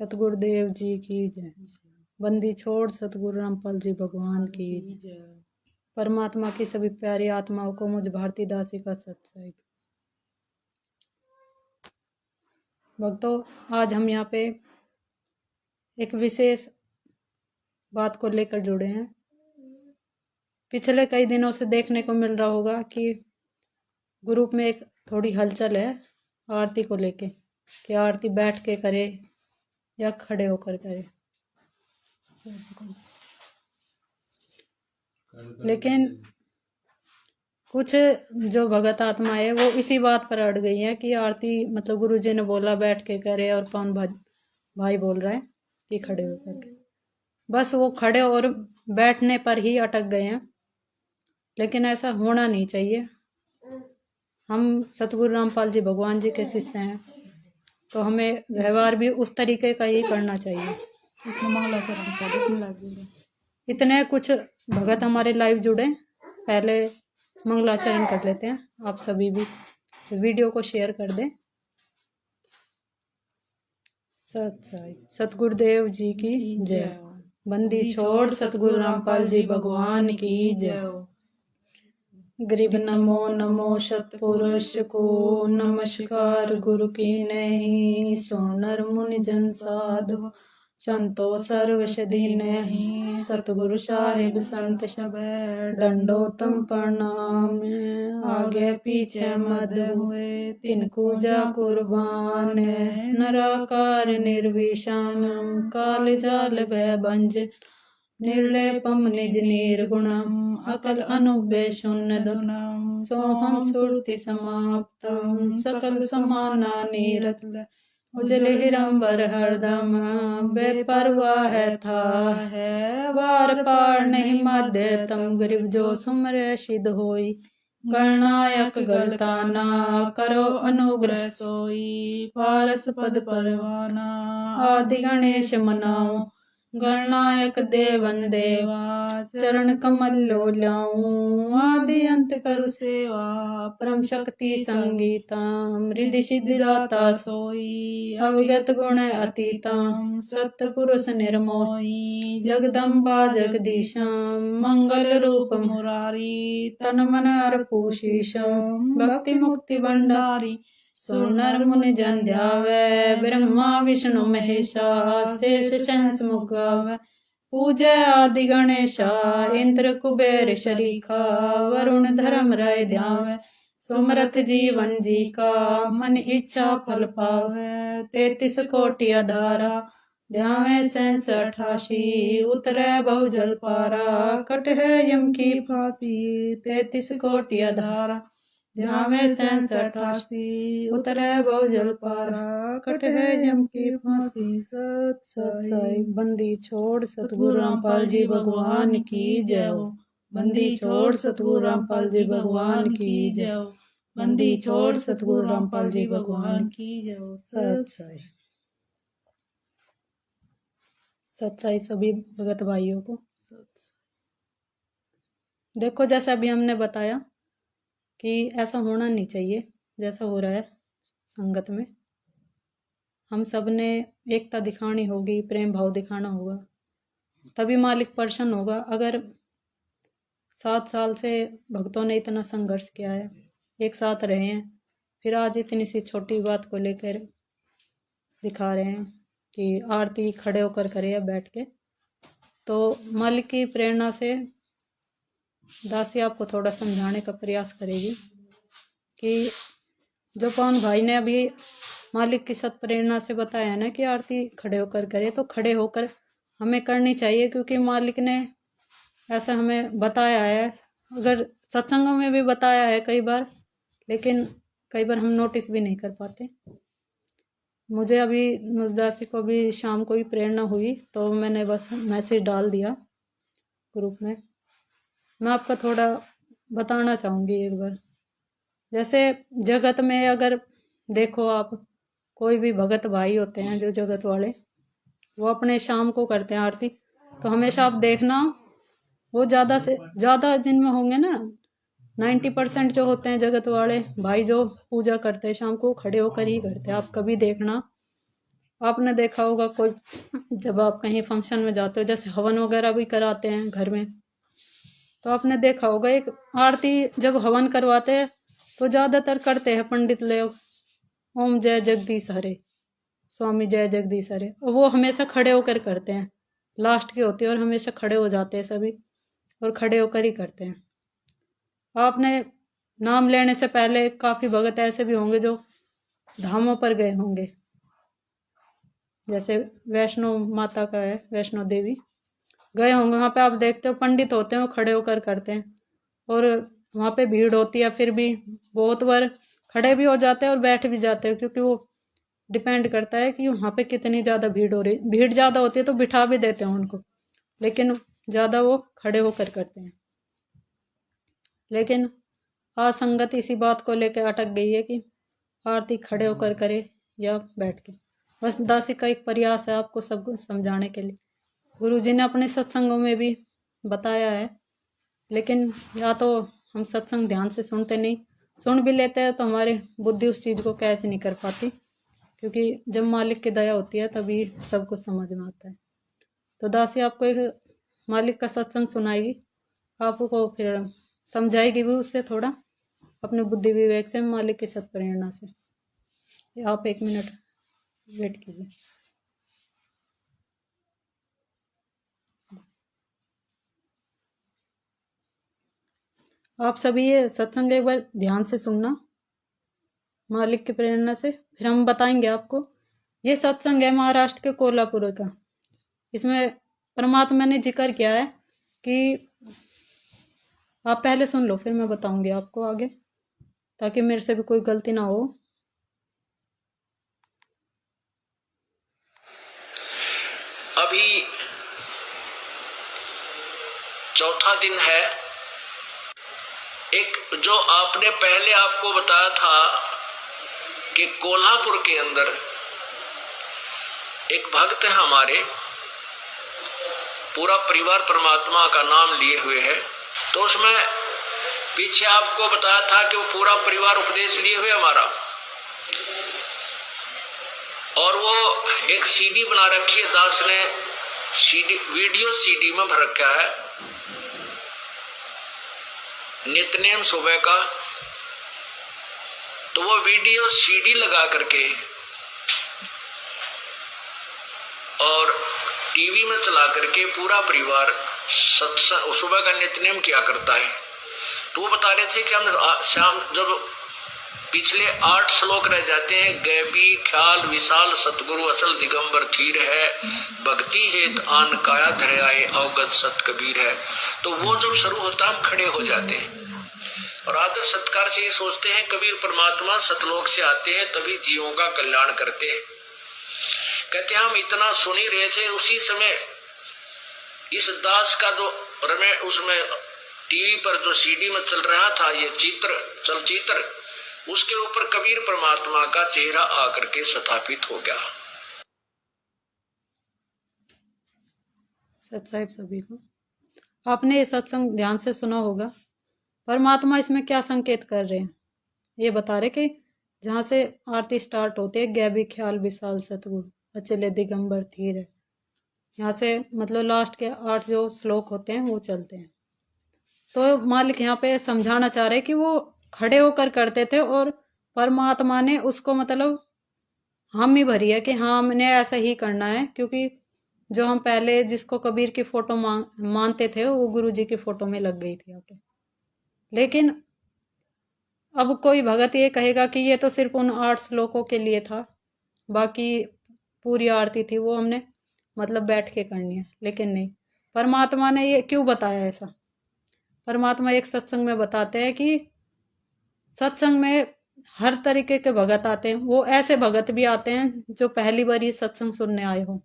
सतगुरुदेव जी की जय। बंदी छोड़ सतगुरु रामपाल जी भगवान की जय। परमात्मा की सभी प्यारी आत्माओं को मुझ भारती दासी का सत्संग। भक्तों, आज हम यहाँ पे एक विशेष बात को लेकर जुड़े हैं। पिछले कई दिनों से देखने को मिल रहा होगा कि ग्रुप में एक थोड़ी हलचल है आरती को लेके, कि आरती बैठ के करे या खड़े होकर करे। लेकिन कुछ जो भगत आत्मा है वो इसी बात पर अड़ गई है कि आरती मतलब गुरुजी ने बोला बैठ के करे और कौन भाई बोल रहा है कि खड़े होकर के। बस वो खड़े और बैठने पर ही अटक गए हैं, लेकिन ऐसा होना नहीं चाहिए। हम सतगुरु रामपाल जी भगवान जी के शिष्य हैं, तो हमें व्यवहार भी उस तरीके का ही करना चाहिए। इतने कुछ भगत हमारे लाइव जुड़े, पहले मंगलाचरण कर लेते हैं। आप सभी भी वीडियो को शेयर कर दें। सतगुरुदेव जी की जय। बंदी छोड़ सतगुरु रामपाल जी भगवान की जय। गरीब नमो नमो सतपुरुष को नमस्कार, गुरु की नहीं सोनर मुनि जन साधु, संतो सर्व सदी नहीं सतगुरु साहिब संत सब दंडोतम प्रणाम। आगे पीछे मद हुए तिनको जा कुर्बान, नराकार निर्विषाम काल जाल भय भंज, निर्लेपम निज निर्गुणम अकल अनुव्य शून्य दुनम, सोहम सुरति समाप्तम सकल समाना नीरत, उजल हिरंबर हरदम बेपरवाह है था है, वार पार नहीं मध्य तम गरीब जो सुमरे सिद्ध होई, गणनायक गलता ना करो अनुग्रह सोई, पारस पद परवाना आदि गणेश मनाओ, गणनायक देवन देवा चरण कमल लो लाऊं, आदि अंत करु सेवा परम शक्ति संगीतम, रिद्धि सिद्धि दाता सोई अवगत गुण अतीतम, सत्य पुरुष निर्मोही जगदम्बा जगदीशम, मंगल रूप मुरारी तन मन अर्पु शीशम, भक्ति मुक्ति भंडारी सुनर मुनि जन ध्यावे, ब्रह्मा विष्णु महेशा शेष सहंस मुख गावे, पूजय आदि गणेशा इंद्र कुबेर शरीखा, वरुण धर्म राय ध्यावे, सुमरथ जीवन जी का मन इच्छा फल पावे, 33 कोटि अधारा ध्यावे सहंस 88, उतरे बहु जल पारा कट है यम की फांसी, 33 कोटि अधारा ध्यावे सहंस 88, उतरे बहु जल पारा कट है यम की फांसी। सत साई बंदी छोड़ सतगुरु रामपाल जी भगवान की जय। बंदी छोड़ सतगुरु रामपाल जी भगवान की जय। बंदी छोड़ सतगुरु रामपाल जी भगवान की जय। सत साई। सत साई सभी भगत भाइयों को। देखो, जैसे अभी हमने बताया कि ऐसा होना नहीं चाहिए जैसा हो रहा है संगत में। हम सब ने एकता दिखानी होगी, प्रेम भाव दिखाना होगा, तभी मालिक प्रसन्न होगा। अगर 7 साल से भक्तों ने इतना संघर्ष किया है, एक साथ रहे हैं, फिर आज इतनी सी छोटी बात को लेकर दिखा रहे हैं कि आरती खड़े होकर करे या बैठ के, तो मालिक की प्रेरणा से दासी आपको थोड़ा समझाने का प्रयास करेगी कि जो पवन भाई ने अभी मालिक की सत प्रेरणा से बताया ना कि आरती खड़े होकर करे, तो खड़े होकर हमें करनी चाहिए, क्योंकि मालिक ने ऐसा हमें बताया है। अगर सत्संगों में भी बताया है कई बार, लेकिन कई बार हम नोटिस भी नहीं कर पाते। मुझे अभी मुजदासी को भी शाम को भी प्रेरणा हुई, तो मैंने बस मैसेज डाल दिया ग्रुप में। मैं आपको थोड़ा बताना चाहूँगी एक बार। जैसे जगत में अगर देखो आप, कोई भी भगत भाई होते हैं जो जगत वाले, वो अपने शाम को करते हैं आरती, तो हमेशा आप देखना वो ज़्यादा से ज़्यादा जिनमें होंगे ना 90% जो होते हैं जगत वाले भाई जो पूजा करते हैं शाम को, खड़े होकर ही करते हैं। आप कभी देखना आपने देखा होगा कोई, जब आप कहीं फंक्शन में जाते हो, जैसे हवन वगैरह भी कराते हैं घर में, तो आपने देखा होगा एक आरती जब हवन करवाते हैं तो ज्यादातर करते हैं पंडित लोग, ओम जय जगदीश हरे, स्वामी जय जगदीश हरे, और वो हमेशा खड़े होकर करते हैं, लास्ट की होती है और हमेशा खड़े हो जाते हैं सभी, और खड़े होकर ही करते हैं। आपने नाम लेने से पहले काफी भगत ऐसे भी होंगे जो धामों पर गए होंगे, जैसे वैष्णो माता का है, वैष्णो देवी गए होंगे, वहां पे आप देखते हो पंडित होते हैं वो खड़े होकर करते हैं, और वहां पे भीड़ होती है, फिर भी बहुत बार खड़े भी हो जाते हैं और बैठ भी जाते हैं, क्योंकि वो डिपेंड करता है कि वहां पे कितनी ज्यादा भीड़ हो रही, भीड़ ज्यादा होती है तो बिठा भी देते हैं उनको, लेकिन ज्यादा वो खड़े होकर करते हैं। लेकिन आज संगत इसी बात को लेकर अटक गई है कि आरती खड़े होकर करे या बैठ के। बस दासी का एक प्रयास है आपको सबको समझाने के लिए, गुरु जी ने अपने सत्संगों में भी बताया है, लेकिन या तो हम सत्संग ध्यान से सुनते नहीं, सुन भी लेते हैं तो हमारी बुद्धि उस चीज को कैसे नहीं कर पाती, क्योंकि जब मालिक की दया होती है तभी सब कुछ समझ में आता है। तो दासी आपको एक मालिक का सत्संग सुनाएगी, आपको फिर समझाएगी भी उससे थोड़ा अपने बुद्धि विवेक से, मालिक की सत प्रेरणा से। आप 1 मिनट वेट कीजिए। आप सभी ये सत्संग एक बार ध्यान से सुनना, मालिक की प्रेरणा से, फिर हम बताएंगे आपको। ये सत्संग है महाराष्ट्र के कोल्हापुर का। इसमें परमात्मा ने जिक्र किया है कि आप पहले सुन लो, फिर मैं बताऊंगी आपको आगे, ताकि मेरे से भी कोई गलती ना हो। अभी चौथा दिन है। एक जो आपने पहले आपको बताया था कि कोल्हापुर के अंदर एक भक्त है हमारे, पूरा परिवार परमात्मा का नाम लिए हुए है, तो उसमें पीछे आपको बताया था कि वो पूरा परिवार उपदेश लिए हुए हमारा, और वो एक सीडी बना रखी है, दास ने सीडी, वीडियो सीडी में भर रखा है, नित्यनेम सुबह का। तो वो वीडियो सीडी लगा करके और टीवी में चला करके पूरा परिवार सत्संग सुबह का नित्यनेम किया करता है। तो वो बता रहे थे कि हम शाम जब पिछले 8 श्लोक रह जाते हैं, गैबी ख्याल विशाल सतगुरु अचल दिगंबर धीर है, भक्ति हेत आन काया धरे आए अवगत सत कबीर है। तो वो जब शुरू होता है हम खड़े हो जाते हैं और आदर सत्कार से ये सोचते हैं कबीर परमात्मा सतलोक से आते हैं तभी जीवों का कल्याण करते हैं। कहते हैं हम इतना सुन ही रहे थे, उसी समय इस दास का जो रमे उसमें टीवी पर जो सीडी में चल रहा था ये चलचित्र, उसके ऊपर कबीर परमात्मा का चेहरा आकर के स्थापित हो गया। सत साहिब सभी को, आपने ये सत्संग ध्यान से सुना होगा। परमात्मा इसमें क्या संकेत कर रहे हैं, ये बता रहे कि जहां से आरती स्टार्ट होती है, गैबी ख्याल विशाल सतगुरु अचले दिगंबर धीर है, यहाँ से मतलब लास्ट के 8 जो श्लोक होते हैं वो चलते हैं। तो मालिक यहाँ पे समझाना चाह रहे कि वो खड़े होकर करते थे और परमात्मा ने उसको मतलब हामी भरी है कि हाँ हमने ऐसा ही करना है, क्योंकि जो हम पहले जिसको कबीर की फोटो मानते थे वो गुरु जी की फोटो में लग गई थी आके। लेकिन अब कोई भगत ये कहेगा कि ये तो सिर्फ उन 8 श्लोकों के लिए था, बाकी पूरी आरती थी वो हमने मतलब बैठ के करनी है। लेकिन नहीं, परमात्मा ने ये क्यों बताया ऐसा। परमात्मा एक सत्संग में बताते हैं कि सत्संग में हर तरीके के भगत आते हैं। वो ऐसे भगत भी आते हैं जो पहली बार ये सत्संग सुनने आए हो,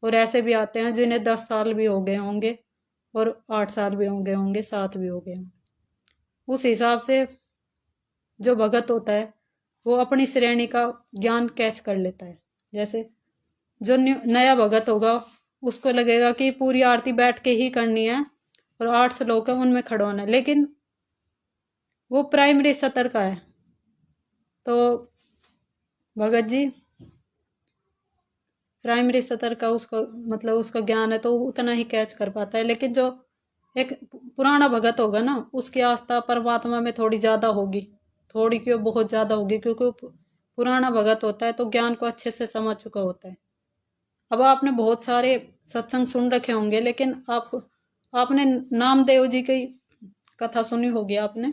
और ऐसे भी आते हैं जिन्हें 10 साल भी हो गए होंगे, और 8 साल भी हो गए होंगे, 7 भी हो गए होंगे। उस हिसाब से जो भगत होता है वो अपनी श्रेणी का ज्ञान कैच कर लेता है। जैसे जो नया भगत होगा उसको लगेगा कि पूरी आरती बैठ के ही करनी है और 8 श्लोक है उनमें खड़ा होना है, लेकिन वो प्राइमरी सतर का है। तो भगत जी प्राइमरी स्तर का उसको मतलब उसका ज्ञान है तो वो उतना ही कैच कर पाता है। लेकिन जो एक पुराना भगत होगा ना, उसकी आस्था परमात्मा में थोड़ी ज़्यादा होगी, थोड़ी क्यों बहुत ज़्यादा होगी, क्योंकि वो पुराना भगत होता है तो ज्ञान को अच्छे से समझ चुका होता है। अब आपने बहुत सारे सत्संग सुन रखे होंगे, लेकिन आपने नामदेव जी की कथा सुनी होगी आपने।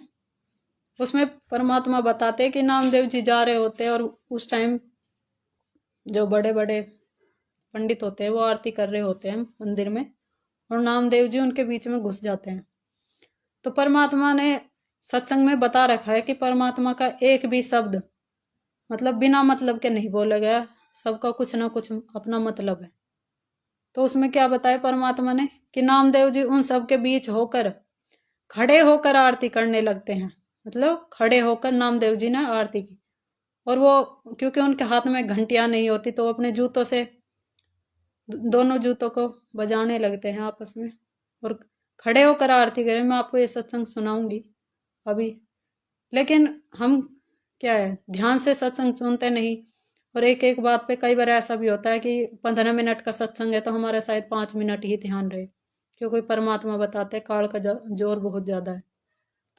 उसमें परमात्मा बताते हैं कि नामदेव जी जा रहे होते हैं और उस टाइम जो बड़े बड़े पंडित होते हैं वो आरती कर रहे होते हैं मंदिर में, और नामदेव जी उनके बीच में घुस जाते हैं। तो परमात्मा ने सत्संग में बता रखा है कि परमात्मा का एक भी शब्द मतलब बिना मतलब के नहीं बोला गया, सबका कुछ ना कुछ अपना मतलब है। तो उसमें क्या बताया परमात्मा ने कि नामदेव जी उन सब के बीच होकर खड़े होकर आरती करने लगते हैं। मतलब खड़े होकर नामदेव जी ने आरती की, और वो क्योंकि उनके हाथ में घंटियां नहीं होती तो अपने जूतों से दोनों जूतों को बजाने लगते हैं आपस में और खड़े होकर आरती करें। मैं आपको ये सत्संग सुनाऊंगी अभी। लेकिन हम क्या है, ध्यान से सत्संग सुनते नहीं, और एक एक बात पे कई बार ऐसा भी होता है कि 15 मिनट का सत्संग है तो हमारा शायद 5 मिनट ही ध्यान रहे, क्योंकि परमात्मा बताते हैं काल का जोर बहुत ज़्यादा है।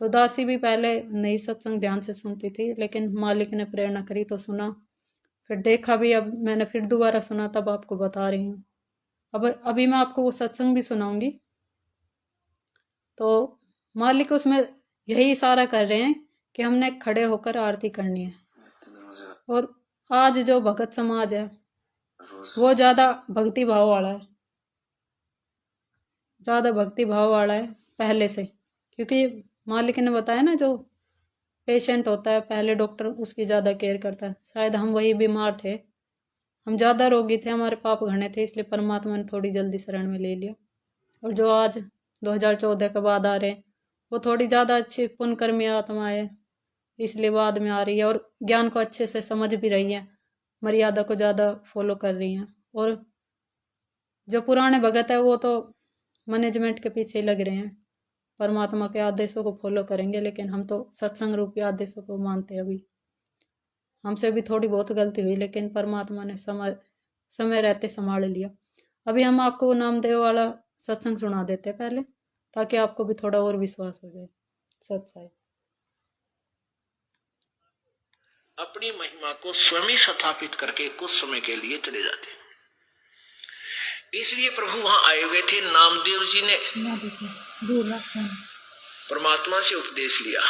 तो दासी भी पहले नहीं सत्संग ध्यान से सुनती थी, लेकिन मालिक ने प्रेरणा करी तो सुना, फिर देखा भी, अब मैंने फिर दोबारा सुना, तब आपको बता रही हूँ। अब अभी मैं आपको वो सत्संग भी सुनाऊंगी। तो मालिक उसमें यही इशारा कर रहे हैं कि हमने खड़े होकर आरती करनी है। और आज जो भगत समाज है वो ज़्यादा भक्ति भाव वाला है, ज़्यादा भक्ति भाव वाला है पहले से, क्योंकि मालिक ने बताया ना, जो पेशेंट होता है पहले डॉक्टर उसकी ज़्यादा केयर करता है। शायद हम वही बीमार थे, हम ज़्यादा रोगी थे, हमारे पाप घने थे, इसलिए परमात्मा ने थोड़ी जल्दी शरण में ले लिया। और जो आज 2014 के बाद आ रहे हैं वो थोड़ी ज़्यादा अच्छी पुण्यकर्मी आत्मा है, इसलिए बाद में आ रही है और ज्ञान को अच्छे से समझ भी रही है, मर्यादा को ज़्यादा फॉलो कर रही हैं। और जो पुराने भगत है वो तो मैनेजमेंट के पीछे ही लग रहे हैं, परमात्मा के आदेशों को फॉलो करेंगे, लेकिन हम तो सत्संग रूपी आदेशों को मानते हैं। अभी हमसे भी थोड़ी बहुत गलती हुई, लेकिन परमात्मा ने समय रहते संभाल लिया। अभी हम आपको वो नामदेव वाला सत्संग सुना देते पहले, ताकि आपको भी थोड़ा और विश्वास हो जाए। सत्संग अपनी महिमा को स्वयं स्थापित करके कुछ समय के लिए चले जाते। इसलिए प्रभु वहां आए हुए थे। नामदेव जी ने परमात्मा से उपदेश लिया।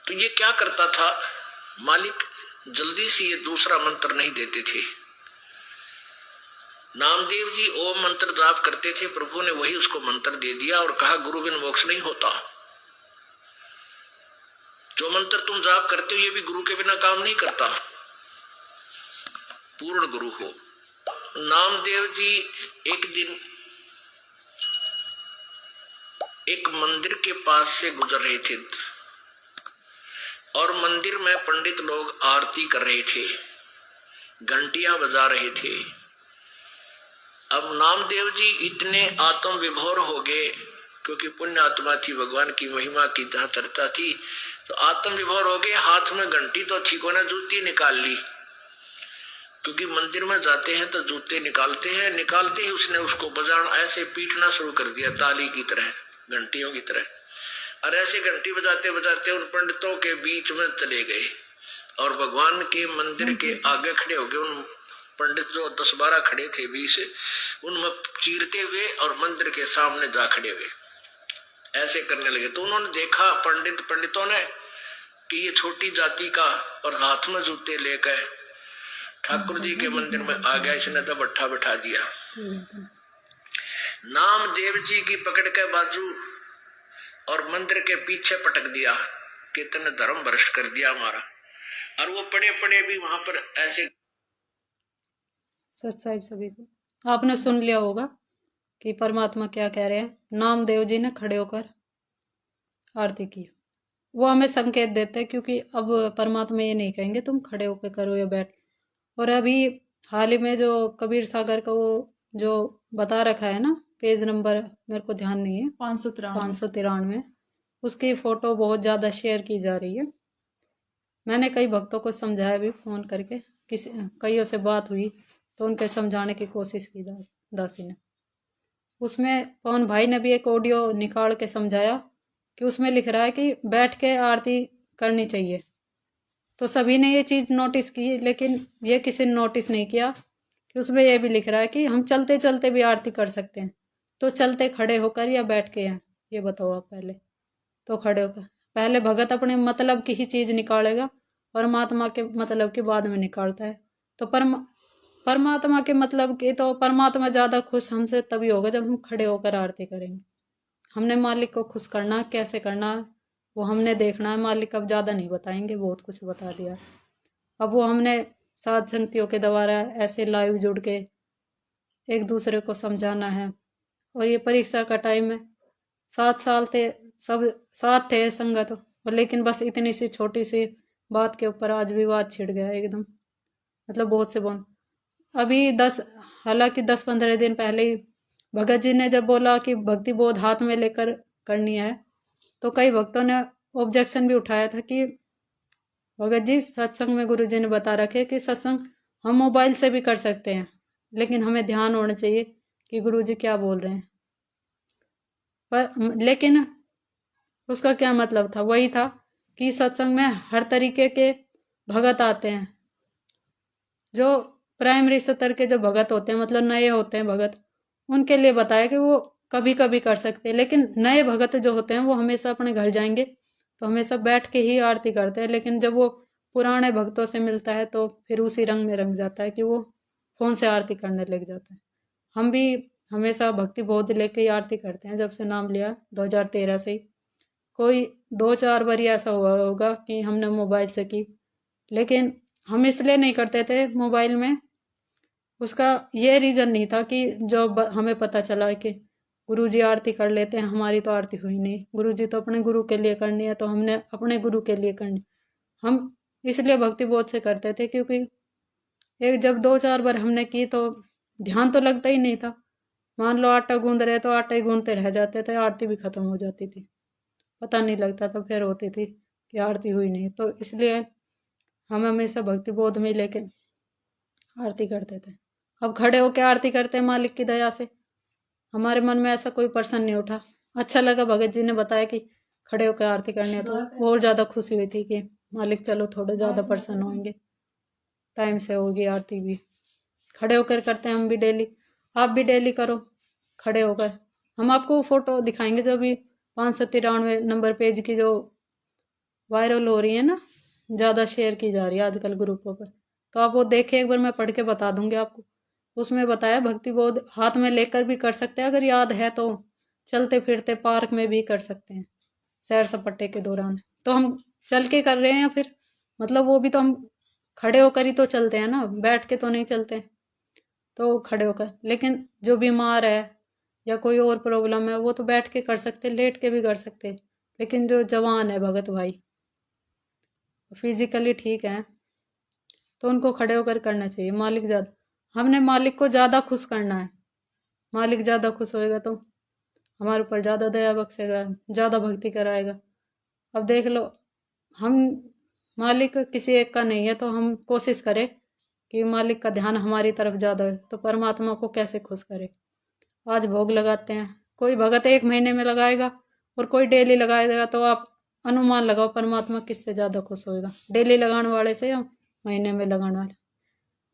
तो ये क्या करता था, मालिक जल्दी से ये दूसरा मंत्र नहीं देते थे। नामदेव जी ओम मंत्र जाप करते थे, प्रभु ने वही उसको मंत्र दे दिया और कहा गुरु बिन मोक्ष नहीं होता। जो मंत्र तुम जाप करते हो ये भी गुरु के बिना काम नहीं करता, पूर्ण गुरु हो। नामदेव जी एक दिन एक मंदिर के पास से गुजर रहे थे और मंदिर में पंडित लोग आरती कर रहे थे, घंटियां बजा रहे थे। अब नामदेव जी इतने आत्म विभोर हो गए, क्योंकि पुण्य आत्मा थी, भगवान की महिमा की जहां चर्चा थी, तो आत्म विभोर हो गए। हाथ में घंटी तो थी को ना, जूती निकाल ली, क्योंकि मंदिर में जाते हैं तो जूते निकालते हैं। निकालते ही उसने उसको बजाना, ऐसे पीटना शुरू कर दिया ताली की तरह, घंटियों की तरह। और ऐसे घंटी बजाते बजाते उन पंडितों के बीच में चले गए और भगवान के मंदिर के आगे खड़े हो गए। उन पंडित जो 10-12 खड़े थे 20, उनमें चीरते हुए और मंदिर के सामने जा खड़े हुए ऐसे करने लगे। तो उन्होंने देखा पंडितों ने कि ये छोटी जाति का और हाथ में जूते लेकर ठाकुर जी के मंदिर में आ गया, इसने तो भट्ठा बैठा दिया। नामदेव जी की पकड़ के बाजू और मंदिर के पीछे पटक दिया कि तने धर्म भ्रष्ट कर दिया हमारा। और वो पड़े पड़े भी वहां पर ऐसे। सत साहिब सभी को आपने सुन लिया होगा कि परमात्मा क्या कह रहे हैं। नामदेव जी ने खड़े होकर आरती की, वो हमें संकेत देते हैं, क्योंकि अब परमात्मा ये नहीं कहेंगे तुम खड़े होकर करो या बैठ। और अभी हाल ही में जो कबीर सागर का वो जो बता रखा है ना, पेज नंबर मेरे को ध्यान नहीं है, 593, उसकी फोटो बहुत ज़्यादा शेयर की जा रही है। मैंने कई भक्तों को समझाया भी फ़ोन करके, कईयों से बात हुई, तो उनके समझाने की कोशिश की दासी ने। उसमें पवन भाई ने भी एक ऑडियो निकाल के समझाया कि उसमें लिख रहा है कि बैठ के आरती करनी चाहिए। तो सभी ने ये चीज़ नोटिस की, लेकिन ये किसी ने नोटिस नहीं किया कि उसमें ये भी लिख रहा है कि हम चलते चलते भी आरती कर सकते हैं। तो चलते खड़े होकर या बैठ के हैं, ये बताओ आप पहले। तो खड़े होकर पहले भगत अपने मतलब की ही चीज़ निकालेगा, परमात्मा के मतलब के बाद में निकालता है। तो परमात्मा के मतलब की तो परमात्मा ज़्यादा खुश हमसे तभी होगा जब हम खड़े होकर आरती करेंगे। हमने मालिक को खुश करना, कैसे करना वो हमने देखना है। मालिक अब ज़्यादा नहीं बताएंगे, बहुत कुछ बता दिया। अब वो हमने साध संगतियों के द्वारा ऐसे लाइव जुड़ के एक दूसरे को समझाना है। और ये परीक्षा का टाइम है, 7 साल थे, सब साथ थे संगत, और लेकिन बस इतनी सी छोटी सी बात के ऊपर आज विवाद छिड़ गया एकदम। मतलब बहुत से बोल अभी हालांकि 10-15 दिन पहले ही भगत जी ने जब बोला कि भक्ति बोध हाथ में लेकर करनी है, तो कई भक्तों ने ऑब्जेक्शन भी उठाया था कि भगत जी सत्संग में गुरु जी ने बता रखे कि सत्संग हम मोबाइल से भी कर सकते हैं, लेकिन हमें ध्यान होना चाहिए कि गुरु जी क्या बोल रहे हैं। पर लेकिन उसका क्या मतलब था? वही था कि सत्संग में हर तरीके के भगत आते हैं। जो प्राइमरी स्तर के जो भगत होते हैं, मतलब नए होते हैं भगत, उनके लिए बताया कि वो कभी कभी कर सकते हैं। लेकिन नए भगत जो होते हैं वो हमेशा अपने घर जाएंगे तो हमेशा बैठ के ही आरती करते हैं। लेकिन जब वो पुराने भक्तों से मिलता है तो फिर उसी रंग में रंग जाता है कि वो फोन से आरती करने लग जाता है। हम भी हमेशा भक्ति बोध लेके ही आरती करते हैं, जब से नाम लिया 2013 से ही। कोई 2-4 बार ऐसा हुआ होगा कि हमने मोबाइल से की, लेकिन हम इसलिए नहीं करते थे मोबाइल में। उसका ये रीज़न नहीं था कि जो हमें पता चला कि गुरुजी आरती कर लेते हैं, हमारी तो आरती हुई नहीं। गुरुजी तो अपने गुरु के लिए करनी है, तो हमने अपने गुरु के लिए करनी। हम इसलिए भक्ति बोध से करते थे क्योंकि एक जब 2-4 बार हमने की तो ध्यान तो लगता ही नहीं था। मान लो आटा गूंद रहे तो आटा ही गूंदते रह जाते थे, आरती भी खत्म हो जाती थी, पता नहीं लगता था, फिर होती थी कि आरती हुई नहीं। तो इसलिए हम हमेशा भक्ति बोध में लेके आरती करते थे। अब खड़े होकर आरती करते हैं मालिक की दया से, हमारे मन में ऐसा कोई प्रश्न नहीं उठा। अच्छा लगा भगत जी ने बताया कि खड़े होकर आरती करनी है, तो और ज़्यादा खुशी हुई थी कि मालिक चलो थोड़े ज़्यादा प्रसन्न होंगे, टाइम से होगी आरती भी। खड़े होकर करते हैं हम भी डेली, आप भी डेली करो खड़े होकर। हम आपको फोटो दिखाएंगे जो भी 593 नंबर पेज की जो वायरल हो रही है ना, ज़्यादा शेयर की जा रही है आजकल ग्रुपों पर, तो आप वो देखे एक बार, मैं पढ़ के बता दूंगी आपको। उसमें बताया भक्ति बोध हाथ में लेकर भी कर सकते हैं, अगर याद है तो चलते फिरते पार्क में भी कर सकते हैं, सैर सपाटे के दौरान। तो हम चल के कर रहे हैं, या फिर मतलब वो भी तो हम खड़े होकर ही तो चलते हैं ना, बैठ के तो नहीं चलते। तो खड़े होकर, लेकिन जो बीमार है या कोई और प्रॉब्लम है वो तो बैठ के कर सकते, लेट के भी कर सकते। लेकिन जो जवान है भगत भाई, फिजिकली ठीक है, तो उनको खड़े होकर करना चाहिए। मालिक ज़्यादा, हमने मालिक को ज़्यादा खुश करना है। मालिक ज़्यादा खुश होएगा तो हमारे ऊपर ज़्यादा दया बख्शेगा, ज़्यादा भक्ति कराएगा। अब देख लो, हम मालिक किसी एक का नहीं है, तो हम कोशिश करें कि मालिक का ध्यान हमारी तरफ ज़्यादा है, तो परमात्मा को कैसे खुश करे। आज भोग लगाते हैं, कोई भगत 1 महीने में लगाएगा और कोई डेली लगाएगा, तो आप अनुमान लगाओ परमात्मा किससे ज़्यादा खुश होएगा, डेली लगाने वाले से या महीने में लगाने वाले।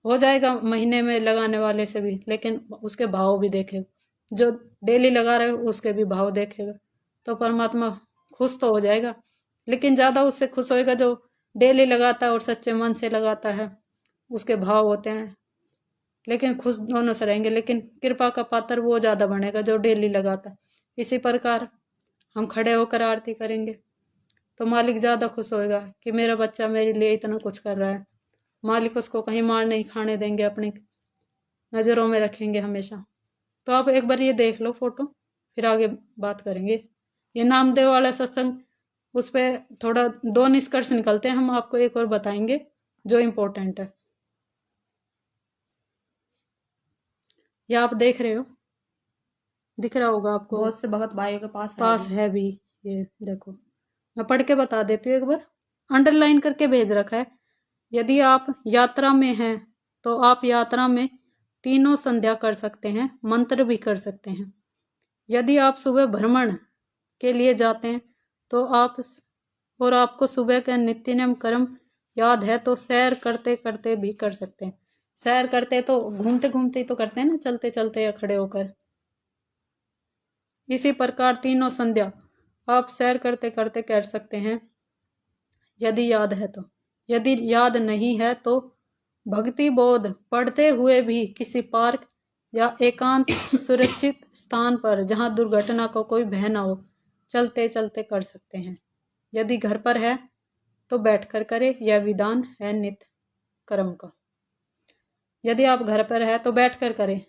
हो जाएगा महीने में लगाने वाले से भी, लेकिन उसके भाव भी देखेगा। जो डेली लगा रहे उसके भी भाव देखेगा, तो परमात्मा खुश तो हो जाएगा। लेकिन ज़्यादा उससे खुश होएगा जो डेली लगाता है और सच्चे मन से लगाता है, उसके भाव होते हैं। लेकिन खुश दोनों से रहेंगे, लेकिन कृपा का पात्र वो ज़्यादा बनेगा जो डेली लगाता है। इसी प्रकार हम खड़े होकर आरती करेंगे तो मालिक ज़्यादा खुश होएगा कि मेरा बच्चा मेरे लिए इतना कुछ कर रहा है। मालिक उसको कहीं मार नहीं खाने देंगे, अपनी नज़रों में रखेंगे हमेशा। तो आप एक बार ये देख लो फोटो, फिर आगे बात करेंगे। ये नामदेव वाला सत्संग, उस पर थोड़ा 2 निष्कर्ष निकलते हैं, हम आपको एक और बताएंगे जो इम्पोर्टेंट है। ये आप देख रहे हो, दिख रहा होगा आपको, बहुत से भगत भाइयों के पास है भी। ये देखो, मैं पढ़ के बता देती हूँ एक बार, अंडरलाइन करके भेज रखा है। यदि आप यात्रा में हैं तो आप यात्रा में तीनों संध्या कर सकते हैं, मंत्र भी कर सकते हैं। यदि आप सुबह भ्रमण के लिए जाते हैं तो आपको सुबह का नित्य नियम कर्म याद है तो सैर करते करते भी कर सकते हैं। सैर करते तो घूमते घूमते तो करते हैं ना, चलते चलते या खड़े होकर। इसी प्रकार तीनों संध्या आप सैर करते करते कर सकते हैं यदि याद है तो। यदि याद नहीं है तो भक्ति बोध पढ़ते हुए भी किसी पार्क या एकांत सुरक्षित स्थान पर जहां दुर्घटना को कोई भय न हो चलते चलते कर सकते हैं। यदि घर पर है तो बैठकर करें, यह विधान है नित्य कर्म का। यदि आप घर पर है तो बैठकर करें,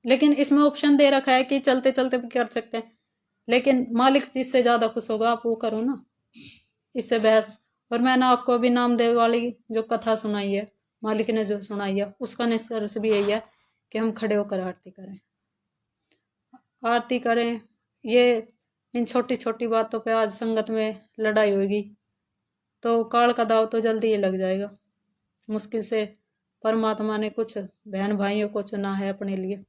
लेकिन इसमें ऑप्शन दे रखा है कि चलते चलते भी कर सकते हैं, लेकिन मालिक जिससे ज्यादा खुश होगा आप वो करो ना, इससे बहस। और मैंने आपको अभी नामदेव वाली जो कथा सुनाई है, मालिक ने जो सुनाई है, उसका निष्कर्ष भी यही है कि हम खड़े होकर आरती करें। आरती करें, ये इन छोटी छोटी बातों पे आज संगत में लड़ाई होगी तो काल का दाव तो जल्दी ही लग जाएगा। मुश्किल से परमात्मा ने कुछ बहन भाइयों को चुना है अपने लिए।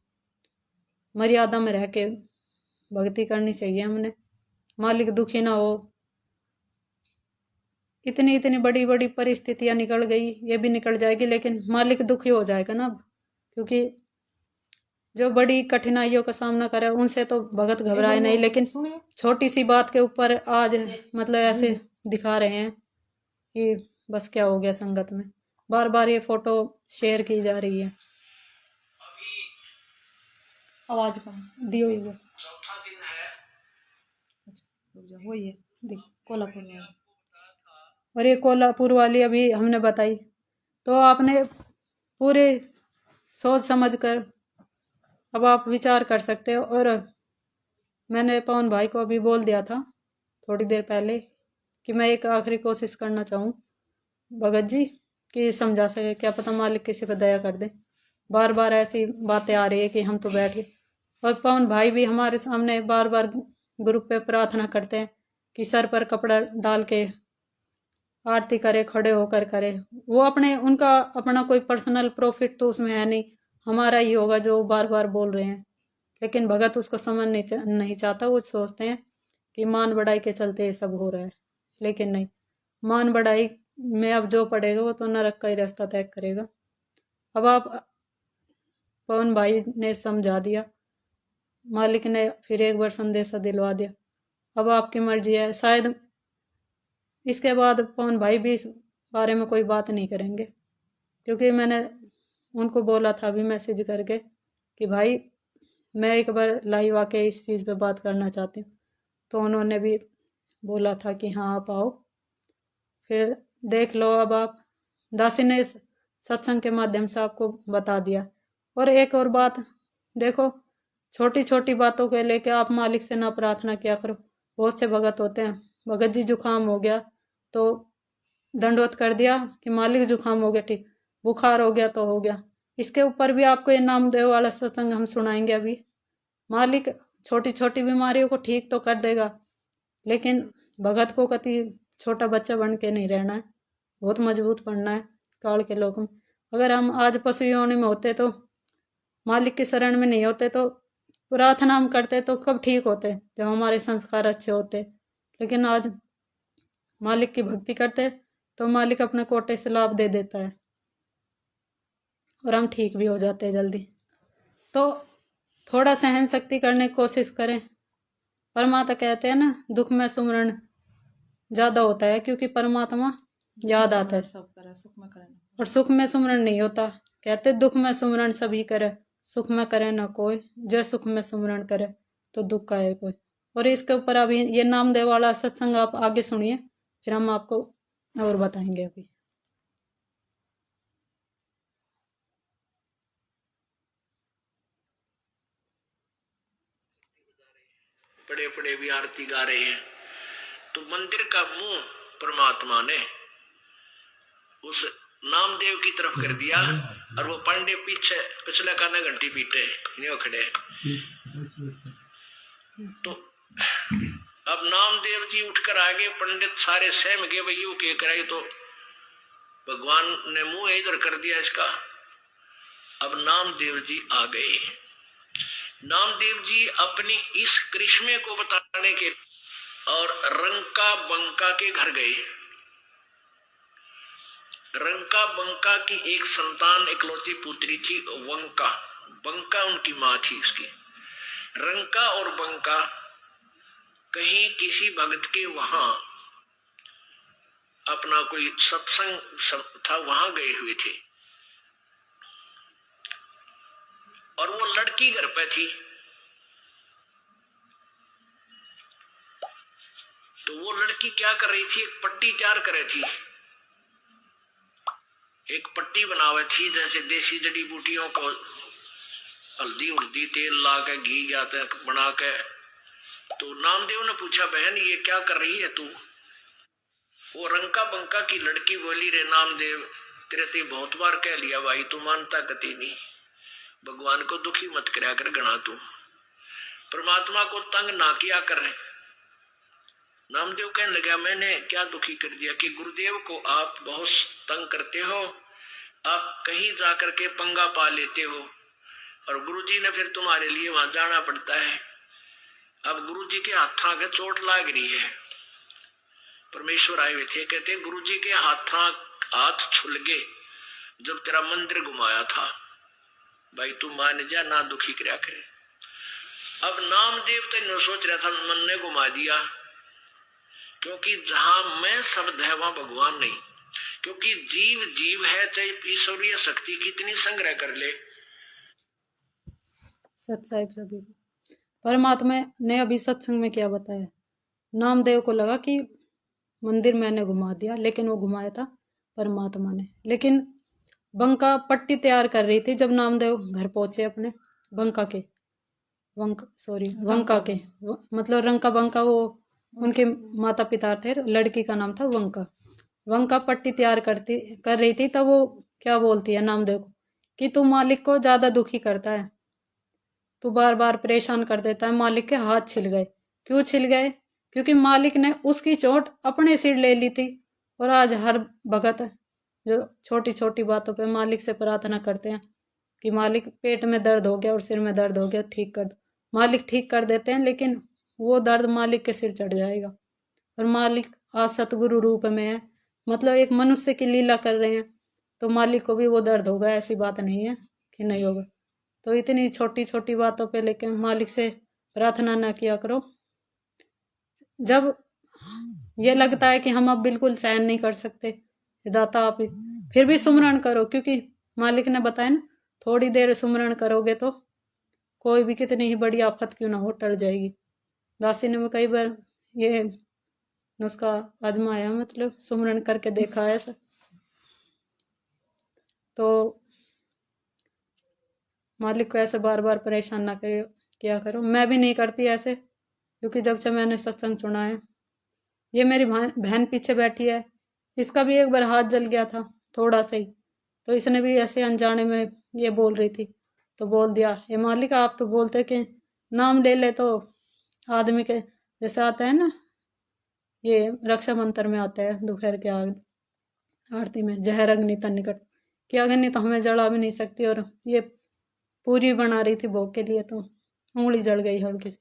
मर्यादा में रह के भक्ति करनी चाहिए हमने। मालिक दुखी ना हो। इतनी इतनी बड़ी बड़ी परिस्थितियां निकल गई, ये भी निकल जाएगी, लेकिन मालिक दुखी हो जाएगा ना अब, क्योंकि जो बड़ी कठिनाइयों का सामना करे उनसे तो भगत घबराए नहीं, लेकिन छोटी सी बात के ऊपर आज मतलब ऐसे दिखा रहे हैं कि बस क्या हो गया। संगत में बार बार ये फोटो शेयर की जा रही है। आवाज कम दियो ही वो चौथा दिन है, वही है देख कोल्हापुर वाली, और ये कोल्हापुर वाली अभी हमने बताई। तो आपने पूरे सोच समझ कर अब आप विचार कर सकते हो। और मैंने पवन भाई को अभी बोल दिया था थोड़ी देर पहले कि मैं एक आखिरी कोशिश करना चाहूँ भगत जी कि समझा सके, क्या पता मालिक किसी पर दया कर दे। बार बार ऐसी बातें आ रही है कि हम तो बैठ गए, और पवन भाई भी हमारे सामने बार बार ग्रुप पे प्रार्थना करते हैं कि सर पर कपड़ा डाल के आरती करे, खड़े होकर करे। वो उनका अपना कोई पर्सनल प्रॉफिट तो उसमें है नहीं, हमारा ही होगा जो बार बार बोल रहे हैं। लेकिन भगत उसको समझ नहीं चाहता। वो सोचते हैं कि मान बढ़ाई के चलते ये सब हो रहा है, लेकिन नहीं, मान बढ़ाई में अब जो पड़ेगा वो तो नरक का ही रास्ता तय करेगा। अब आप पवन भाई ने समझा दिया, मालिक ने फिर एक बार संदेशा दिलवा दिया। अब आपकी मर्जी है, शायद इसके बाद पवन भाई भी इस बारे में कोई बात नहीं करेंगे, क्योंकि मैंने उनको बोला था अभी मैसेज करके कि भाई मैं एक बार लाइव आके इस चीज़ पे बात करना चाहती हूँ। तो उन्होंने भी बोला था कि हाँ आप आओ, फिर देख लो। अब आप दासी ने सत्संग के माध्यम से आपको बता दिया। और एक और बात देखो, छोटी छोटी बातों के लेके आप मालिक से ना प्रार्थना किया करो। बहुत से भगत होते हैं, भगत जी जुकाम हो गया तो दंडवत कर दिया कि मालिक जुकाम हो गया, ठीक, बुखार हो गया तो हो गया। इसके ऊपर भी आपको ये नामदेव वाला सत्संग हम सुनाएंगे अभी। मालिक छोटी छोटी बीमारियों को ठीक तो कर देगा, लेकिन भगत को कति छोटा बच्चा बन के नहीं रहना है, बहुत मजबूत बनना है काल के लोग में। अगर हम आज पशु योनि में होते तो मालिक की शरण में नहीं होते तो प्रार्थना हम करते तो कब ठीक होते, जब हमारे संस्कार अच्छे होते। लेकिन आज मालिक की भक्ति करते तो मालिक अपने कोटे से लाभ दे देता है और हम ठीक भी हो जाते हैं जल्दी। तो थोड़ा सहन शक्ति करने की कोशिश करें। परमात्मा कहते हैं ना, दुख में सुमरण ज्यादा होता है क्योंकि परमात्मा याद आता है, और सुख में सुमरण नहीं होता। कहते दुख में सुमरण सभी करे, सुख में करे ना कोई, जो सुख में सुमरण करे तो दुख का है कोई। और इसके ऊपर अभी ये नामदेव वाला सत्संग आप आगे सुनिए, फिर हम आपको और बताएंगे। अभी बड़े बड़े भी आरती गा रहे हैं। तो मंदिर का मुंह परमात्मा ने उस नामदेव की तरफ कर दिया, और वो पांडे पीछे पिछले काने घंटी पीटे नहीं खड़े। तो अब नामदेव जी उठकर आगे, पंडित सारे सहम गए, भाई के कराई तो भगवान ने मुंह इधर कर दिया इसका। अब नामदेव जी आ गए। नामदेव जी अपनी इस करिश्मे को बताने के और रंका बंका के घर गए। रंका बंका की एक संतान इकलौती पुत्री थी वंका। बंका उनकी मां थी उसकी। रंका और बंका कहीं किसी भक्त के वहां अपना कोई सत्संग था, वहां गए हुए थे और वो लड़की घर पे थी। तो वो लड़की क्या कर रही थी, एक पट्टी तैयार कर रही थी। एक पट्टी बनावे थी, जैसे देसी जड़ी बूटियों को हल्दी उल्दी तेल ला के घी जाते बना के। तो नामदेव ने पूछा, बहन ये क्या कर रही है तू? वो रंका बंका की लड़की बोली, रे नामदेव तेरे ते बहुत बार कह लिया भाई, तू मानता गति नहीं। भगवान को दुखी मत करया कर गणा, तू परमात्मा को तंग ना किया कर। नामदेव कहने लगा, मैंने क्या दुखी कर दिया कि गुरुदेव को आप बहुत तंग करते हो, आप कहीं जाकर के पंगा पा लेते हो और गुरुजी ने फिर तुम्हारे लिए वहां जाना पड़ता है। अब गुरुजी के हाथा के चोट लाग रही है। परमेश्वर आए हुए थे, कहते गुरुजी के हाथ छुल गए जब तेरा मंदिर घुमाया था। भाई तू मान जा, ना दुखी करया करे। अब नामदेव तो सोच रहा था मन ने घुमा दिया, क्योंकि जहां मैं शब्द है वहां भगवान नहीं। क्योंकि जीव जीव है, चाहे ईश्वरीय शक्ति कितनी संग्रह कर ले। सत्साहिब सभी परमात्मा ने अभी सत्संग में क्या बताया, नामदेव को लगा कि मंदिर मैंने घुमा दिया, लेकिन वो घुमाया था परमात्मा ने। लेकिन बंका पट्टी तैयार कर रही थी जब नामदेव घर पहुंचे अपने बंका के मतलब रंका बंका वो उनके माता पिता थे, लड़की का नाम था वंका। वंका पट्टी तैयार कर रही थी, तब वो क्या बोलती है नामदेव को कि तू मालिक को ज्यादा दुखी करता है, तू बार बार परेशान कर देता है। मालिक के हाथ छिल गए। क्यों छिल गए? क्योंकि मालिक ने उसकी चोट अपने सिर ले ली थी। और आज हर भगत जो छोटी छोटी बातों पे मालिक से प्रार्थना करते हैं कि मालिक पेट में दर्द हो गया और सिर में दर्द हो गया, ठीक कर दो। मालिक ठीक कर देते हैं, लेकिन वो दर्द मालिक के सिर चढ़ जाएगा। और मालिक आज सतगुरु रूप में है, मतलब एक मनुष्य की लीला कर रहे हैं, तो मालिक को भी वो दर्द होगा, ऐसी बात नहीं है कि नहीं होगा। तो इतनी छोटी छोटी बातों पे लेके मालिक से प्रार्थना ना किया करो। जब ये लगता है कि हम अब बिल्कुल सहन नहीं कर सकते, दाता आप फिर भी सुमरण करो, क्योंकि मालिक ने बताया ना, थोड़ी देर सुमरण करोगे तो कोई भी कितनी ही बड़ी आफत क्यों ना हो टल जाएगी। दासी ने कई बार ये नुस्खा आजमाया, मतलब सुमरण करके देखा है ऐसा। तो मालिक को ऐसे बार बार परेशान ना किया करो। मैं भी नहीं करती ऐसे, क्योंकि जब से मैंने सत्संग सुना है। ये मेरी बहन पीछे बैठी है, इसका भी एक बार हाथ जल गया था थोड़ा सा ही, तो इसने भी ऐसे अनजाने में ये बोल रही थी, तो बोल दिया, ये मालिक आप तो बोलते कि नाम ले ले तो आदमी के जैसे आता है ना, ये रक्षा मंत्र में आता है दोपहर के आरती में, जहर अग्नि तन निकट, कि अग्नि तो हमें जला भी नहीं सकती। और ये पूरी बना रही थी भोग के लिए, तो उंगली जल गई हल्की सी,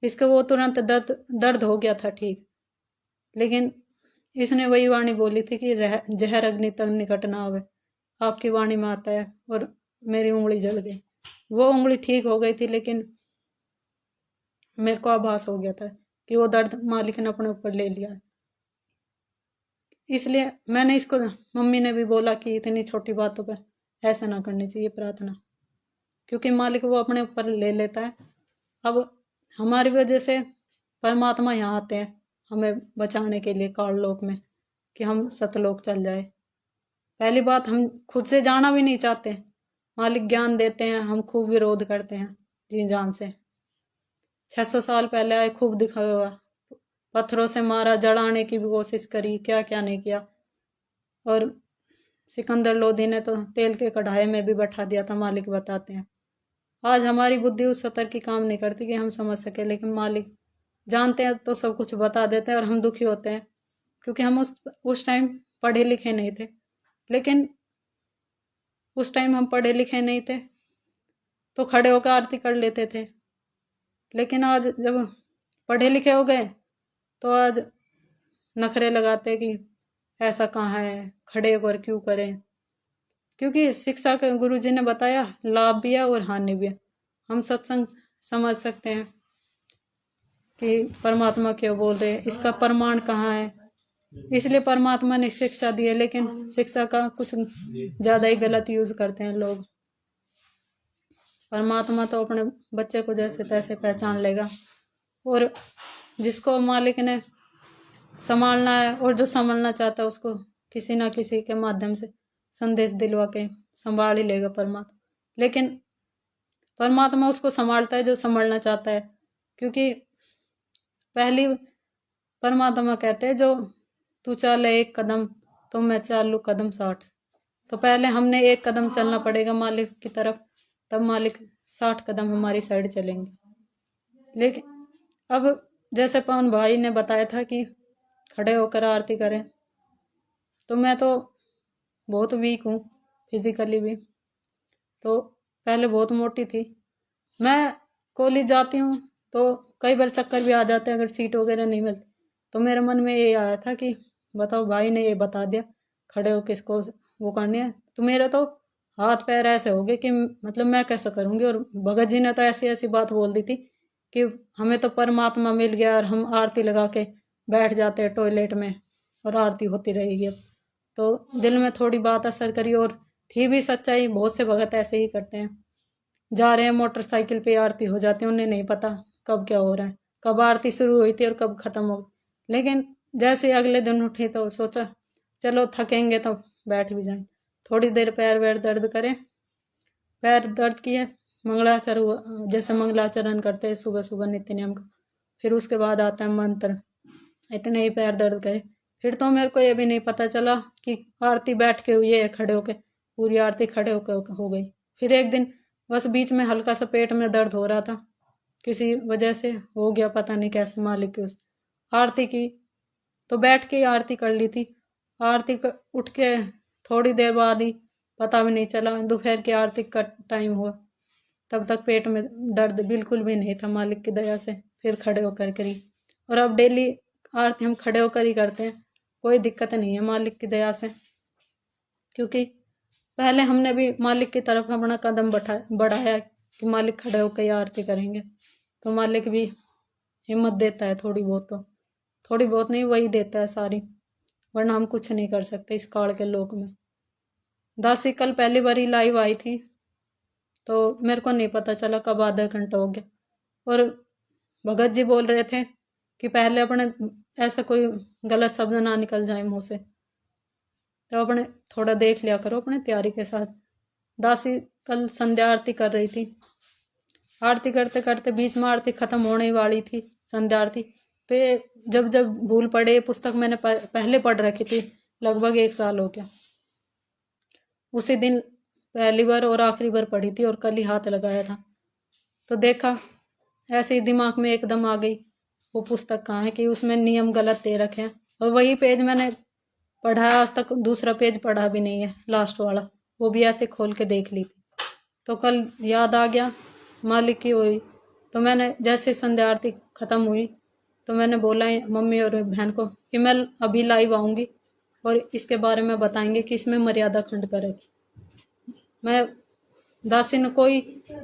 इसके वो तुरंत दर्द हो गया था ठीक। लेकिन इसने वही वाणी बोली थी कि जहर अग्नि तक निकट ना आवे, आपकी वाणी में आता है, और मेरी उंगली जल गई। वो उंगली ठीक हो गई थी, लेकिन मेरे को आभास हो गया था कि वो दर्द मालिक ने अपने ऊपर ले लिया। इसलिए मैंने इसको, मम्मी ने भी बोला कि इतनी छोटी बातों पे ऐसा ना करनी चाहिए प्रार्थना, क्योंकि मालिक वो अपने ऊपर ले लेता है। अब हमारी वजह से परमात्मा यहाँ आते हैं हमें बचाने के लिए काल लोक में, कि हम सतलोक चल जाए। पहली बात, हम खुद से जाना भी नहीं चाहते, मालिक ज्ञान देते हैं, हम खूब विरोध करते हैं जी जान से। 600 साल पहले आए, खूब दिखाया हुआ, पत्थरों से मारा, जलाने की भी कोशिश करी, क्या क्या नहीं किया। और सिकंदर लोधी ने तो तेल के कढ़ाई में भी बैठा दिया था, मालिक बताते हैं। आज हमारी बुद्धि उस स्तर की काम नहीं करती कि हम समझ सके, लेकिन मालिक जानते हैं तो सब कुछ बता देते हैं, और हम दुखी होते हैं क्योंकि हम उस टाइम पढ़े लिखे नहीं थे। लेकिन उस टाइम हम पढ़े लिखे नहीं थे तो खड़े होकर आरती कर लेते थे, लेकिन आज जब पढ़े लिखे हो गए तो आज नखरे लगाते कि ऐसा कहाँ है, खड़े होकर क्यों करें। क्योंकि शिक्षा के गुरु जी ने बताया लाभ भी है और हानि भी है। हम सत्संग समझ सकते हैं कि परमात्मा क्यों बोल रहे हैं, इसका प्रमाण कहाँ है। इसलिए परमात्मा ने शिक्षा दी है, लेकिन शिक्षा का कुछ ज्यादा ही गलत यूज करते हैं लोग। परमात्मा तो अपने बच्चे को जैसे तैसे पहचान लेगा, और जिसको मालिक ने संभालना है और जो संभालना चाहता है उसको किसी ना किसी के माध्यम से संदेश दिलवा के संभाल ही लेगा परमात्मा। लेकिन परमात्मा उसको संभालता है जो संभालना चाहता है, क्योंकि पहली परमात्मा कहते हैं जो तू चल एक कदम तो मैं चालू कदम 60। तो पहले हमने एक कदम चलना पड़ेगा मालिक की तरफ, तब मालिक 60 कदम हमारी साइड चलेंगे। लेकिन अब जैसे पवन भाई ने बताया था कि खड़े होकर आरती करें, तो मैं तो बहुत वीक हूँ फिजिकली भी। तो पहले बहुत मोटी थी, मैं कॉलेज जाती हूँ तो कई बार चक्कर भी आ जाते हैं अगर सीट वगैरह नहीं मिलती। तो मेरे मन में ये आया था कि बताओ भाई ने ये बता दिया खड़े हो किसको वो करनी है, तो मेरे तो हाथ पैर ऐसे हो गए कि मतलब मैं कैसे करूँगी। और भगत जी ने तो ऐसी ऐसी बात बोल दी थी कि हमें तो परमात्मा मिल गया और हम आरती लगा के बैठ जाते हैं टॉयलेट में और आरती होती रहेगी। अब तो दिल में थोड़ी बात असर करी, और थी भी सच्चाई। बहुत से भगत ऐसे ही करते हैं, जा रहे हैं मोटरसाइकिल पे आरती हो जाती है, उन्हें नहीं पता कब क्या हो रहा है, कब आरती शुरू हुई थी और कब खत्म हो गई। लेकिन जैसे अगले दिन उठी तो सोचा चलो थकेंगे तो बैठ भी जाए, थोड़ी देर पैर वैर दर्द करें। पैर दर्द किए, मंगलाचर हुआ, जैसे मंगलाचरण करते हैं सुबह सुबह नित्य नियम का, फिर उसके बाद आता है मंत्र, इतने ही पैर दर्द करे। फिर तो मेरे को ये भी नहीं पता चला कि आरती बैठ के हुई है खड़े होके, पूरी आरती खड़े होकर हो गई। फिर एक दिन बस बीच में हल्का सा पेट में दर्द हो रहा था, किसी वजह से हो गया, पता नहीं कैसे, मालिक की उस आरती की तो बैठ के ही आरती कर ली थी। आरती उठ के थोड़ी देर बाद ही पता भी नहीं चला दोपहर की आरती का टाइम हुआ, तब तक पेट में दर्द बिल्कुल भी नहीं था मालिक की दया से। फिर खड़े होकर करी, और अब डेली आरती हम खड़े होकर ही करते हैं, कोई दिक्कत नहीं है मालिक की दया से। क्योंकि पहले हमने भी मालिक की तरफ अपना कदम बढ़ाया कि मालिक खड़े होकर आरती करेंगे, तो मालिक भी हिम्मत देता है थोड़ी बहुत, तो थोड़ी बहुत नहीं वही देता है सारी, वरना हम कुछ नहीं कर सकते इस काल के लोक में। दासी कल पहली बारी लाइव आई थी तो मेरे को नहीं पता चला कब आधा घंटा हो गया, और भगत जी बोल रहे थे कि पहले अपने ऐसा कोई गलत शब्द ना निकल जाए मुंह से, तो अपने थोड़ा देख लिया करो अपने तैयारी के साथ। दासी कल संध्या आरती कर रही थी, आरती करते करते बीच में आरती खत्म होने वाली थी, संध्या आरती, तो ये जब जब भूल पड़े, पुस्तक मैंने पहले पढ़ रखी थी, लगभग 1 साल हो गया। उसी दिन पहली बार और आखिरी बार पढ़ी थी और कल ही हाथ लगाया था, तो देखा ऐसे ही दिमाग में एकदम आ गई वो पुस्तक कहाँ है, कि उसमें नियम गलत दे रखे हैं, और वही पेज मैंने पढ़ा, आज तक दूसरा पेज पढ़ा भी नहीं है, लास्ट वाला वो भी ऐसे खोल के देख ली थी। तो कल याद आ गया मालिक की हुई, तो मैंने जैसे संध्या आरती खत्म हुई तो मैंने बोला मम्मी और बहन को कि मैं अभी लाइव आऊँगी और इसके बारे में बताएंगे कि इसमें मर्यादा खंड करेगी। मैं दासी ने कोई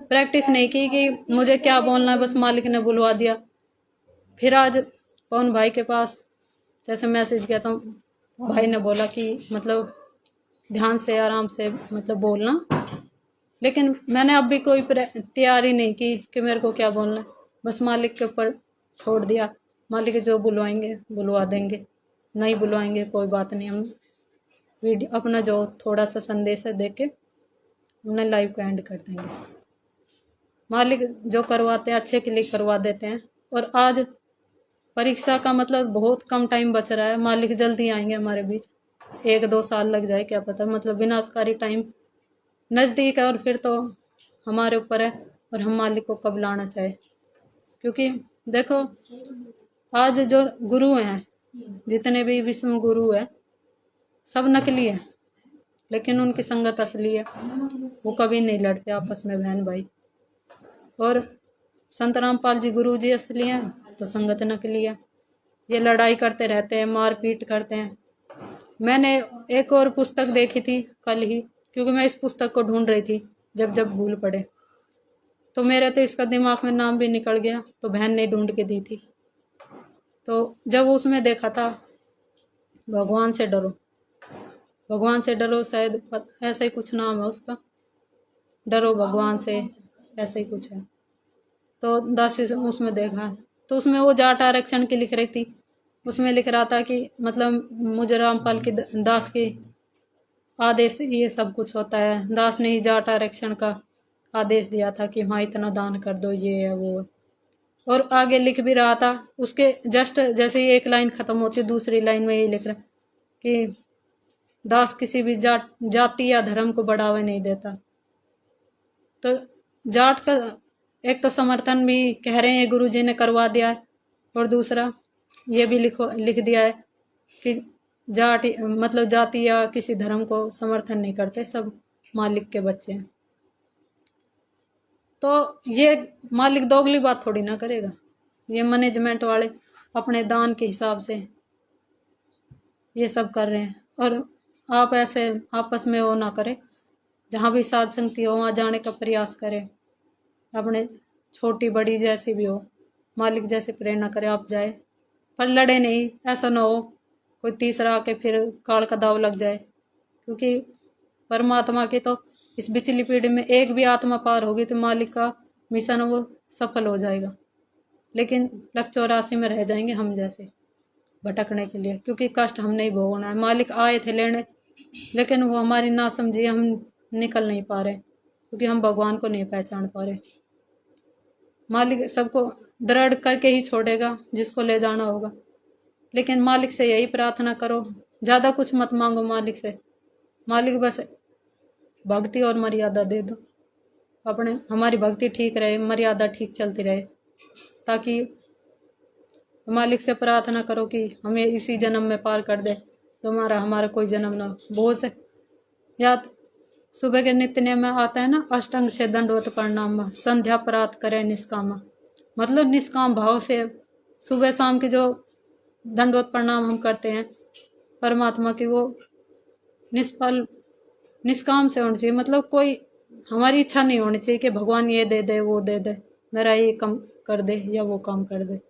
प्रैक्टिस नहीं की कि मुझे क्या बोलना है, बस मालिक ने बुलवा दिया। फिर आज पवन भाई के पास जैसे मैसेज किया तो भाई ने बोला कि मतलब ध्यान से आराम से मतलब बोलना, लेकिन मैंने अब भी कोई तैयारी नहीं की कि मेरे को क्या बोलना है, बस मालिक के ऊपर छोड़ दिया। मालिक जो बुलवाएंगे बुलवा देंगे, नहीं बुलवाएंगे कोई बात नहीं, हम वीडियो अपना जो थोड़ा सा संदेश है देख के हमने लाइव को एंड कर देंगे। मालिक जो करवाते हैं अच्छे के लिए करवा देते हैं, और आज परीक्षा का मतलब बहुत कम टाइम बच रहा है, मालिक जल्दी आएंगे हमारे बीच, 1-2 साल लग जाए क्या पता, मतलब विनाशकारी टाइम नज़दीक है, और फिर तो हमारे ऊपर है और हम मालिक को कब लाना चाहे। क्योंकि देखो आज जो गुरु हैं, जितने भी विश्व गुरु है, सब नकली है, लेकिन उनकी संगत असली है, वो कभी नहीं लड़ते आपस में बहन भाई। और संत रामपाल जी गुरु जी असली हैं तो संगत नकली है, ये लड़ाई करते रहते हैं, मारपीट करते हैं। मैंने एक और पुस्तक देखी थी कल ही, क्योंकि मैं इस पुस्तक को ढूंढ रही थी जब भूल पड़े, तो मेरे तो इसका दिमाग में नाम भी निकल गया, तो बहन ने ढूंढ के दी थी। तो जब उसमें देखा था भगवान से डरो, भगवान से डरो, शायद ऐसा ही कुछ नाम है उसका, डरो भगवान से, ऐसा ही कुछ है। तो दासी उसमें देखा, तो उसमें वो जाट आरक्षण की लिख रही थी। उसमें लिख रहा था कि मतलब मुझे रामपाल की दास की आदेश से ये सब कुछ होता है। दास ने ही जाट आरक्षण का आदेश दिया था कि हाँ इतना दान कर दो, ये है वो। और आगे लिख भी रहा था, उसके जस्ट जैसे ही एक लाइन खत्म होती दूसरी लाइन में यही लिख रहा कि दास किसी भी जाति या धर्म को बढ़ावा नहीं देता। तो जाट का एक तो समर्थन भी कह रहे हैं गुरुजी ने करवा दिया है, और दूसरा ये भी लिख दिया है कि जाट मतलब जाति या किसी धर्म को समर्थन नहीं करते, सब मालिक के बच्चे हैं। तो ये मालिक दोगली बात थोड़ी ना करेगा, ये मैनेजमेंट वाले अपने दान के हिसाब से ये सब कर रहे हैं। और आप ऐसे आपस में वो ना करें, जहाँ भी साध संगति हो वहाँ जाने का प्रयास करें, अपने छोटी बड़ी जैसी भी हो, मालिक जैसे प्रेरणा करे आप जाए, पर लड़े नहीं। ऐसा ना हो कोई तीसरा आके फिर काल का दाव लग जाए, क्योंकि परमात्मा की तो इस पिछली पीढ़ी में एक भी आत्मा पार होगी तो मालिक का मिशन वो सफल हो जाएगा। लेकिन लक्ष्य 84 में रह जाएंगे हम जैसे भटकने के लिए, क्योंकि कष्ट हम नहीं भोगना है। मालिक आए थे लेने, लेकिन वो हमारी ना समझी, हम निकल नहीं पा रहे, क्योंकि हम भगवान को नहीं पहचान पा रहे। मालिक सबको दृढ़ करके ही छोड़ेगा जिसको ले जाना होगा। लेकिन मालिक से यही प्रार्थना करो, ज़्यादा कुछ मत मांगो मालिक से, मालिक बस भक्ति और मर्यादा दे दो, अपने हमारी भक्ति ठीक रहे, मर्यादा ठीक चलती रहे, ताकि मालिक से प्रार्थना करो कि हमें इसी जन्म में पार कर दे, तुम्हारा हमारा कोई जन्म ना बोझ है। या सुबह के नित्य नियम में आता है ना, अष्टांग से दंडवत प्रणाम, संध्या प्रात करे निष्कामा, मतलब निष्काम भाव से सुबह शाम की जो दंडवत प्रणाम हम करते हैं परमात्मा की, वो निष्फल निष्काम से होनी चाहिए। मतलब कोई हमारी इच्छा नहीं होनी चाहिए कि भगवान ये दे दे वो दे दे, मेरा ये कम कर दे या वो काम कर दे।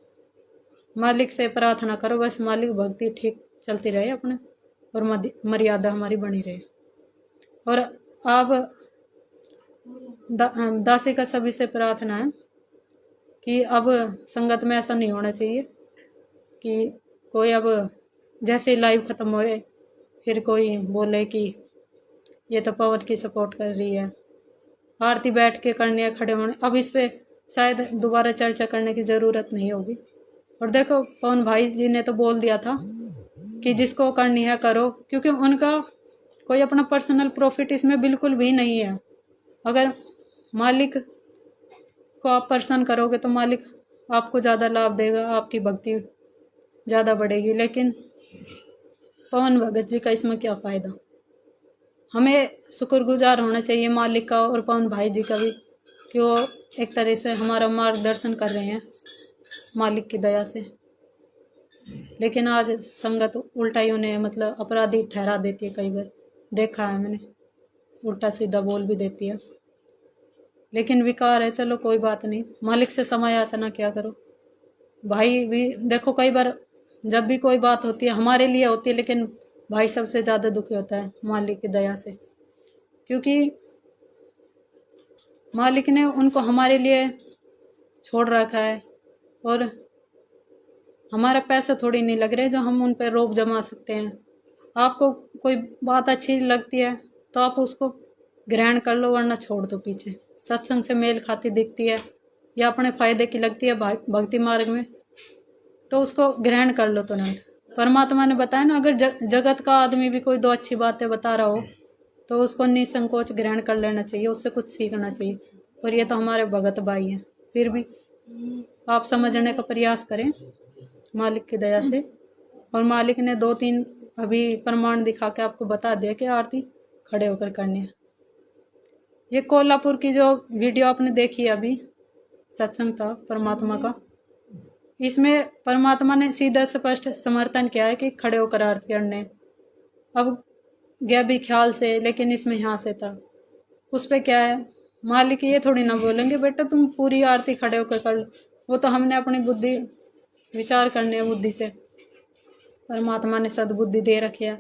मालिक से प्रार्थना करो बस, मालिक भक्ति ठीक चलती रहे अपने, और मर्यादा हमारी बनी रहे। और आप दासी का सभी से प्रार्थना है कि अब संगत में ऐसा नहीं होना चाहिए कि कोई अब जैसे लाइव खत्म हो फिर कोई बोले कि ये तो पवन की सपोर्ट कर रही है, आरती बैठ के करनी है खड़े होने। अब इस पे शायद दोबारा चर्चा करने की ज़रूरत नहीं होगी। और देखो पवन भाई जी ने तो बोल दिया था कि जिसको करनी है करो, क्योंकि उनका कोई अपना पर्सनल प्रॉफिट इसमें बिल्कुल भी नहीं है। अगर मालिक को आप प्रसन्न करोगे तो मालिक आपको ज़्यादा लाभ देगा, आपकी भक्ति ज़्यादा बढ़ेगी। लेकिन पवन भगत जी का इसमें क्या फ़ायदा। हमें शुक्रगुजार होना चाहिए मालिक का और पवन भाई जी का भी, कि वो एक तरह से हमारा मार्गदर्शन कर रहे हैं मालिक की दया से। लेकिन आज संगत उल्टा ही उन्हें मतलब अपराधी ठहरा देती है, कई बार देखा है मैंने, उल्टा सीधा बोल भी देती है। लेकिन विकार है, चलो कोई बात नहीं, मालिक से समय याचना क्या करो। भाई भी देखो कई बार जब भी कोई बात होती है हमारे लिए होती है, लेकिन भाई सबसे ज़्यादा दुखी होता है मालिक की दया से, क्योंकि मालिक ने उनको हमारे लिए छोड़ रखा है। और हमारा पैसा थोड़ी नहीं लग रहे जो हम उन पर रोब जमा सकते हैं। आपको कोई बात अच्छी लगती है तो आप उसको ग्रहण कर लो, वरना छोड़ दो पीछे। सत्संग से मेल खाती दिखती है या अपने फायदे की लगती है भक्ति मार्ग में, तो उसको ग्रहण कर लो तुरंत। परमात्मा ने बताया ना, अगर जगत का आदमी भी कोई दो अच्छी बातें बता रहा हो तो उसको निसंकोच ग्रहण कर लेना चाहिए, उससे कुछ सीखना चाहिए। और ये तो हमारे भगत भाई हैं, फिर भी आप समझने का प्रयास करें मालिक की दया से। और मालिक ने 2-3 अभी प्रमाण दिखा के आपको बता दिया कि आरती खड़े होकर करनी है। ये कोल्हापुर की जो वीडियो आपने देखी है अभी, सत्संग था परमात्मा का, इसमें परमात्मा ने सीधा स्पष्ट समर्थन किया है कि खड़े होकर आरती करने। अब गया भी ख्याल से, लेकिन इसमें यहाँ से था। उस पे क्या है, मालिक ये थोड़ी ना बोलेंगे बेटा तुम पूरी आरती खड़े होकर कर लो, वो तो हमने अपनी बुद्धि विचार करने है बुद्धि से। परमात्मा ने सद्बुद्धि दे रखी है,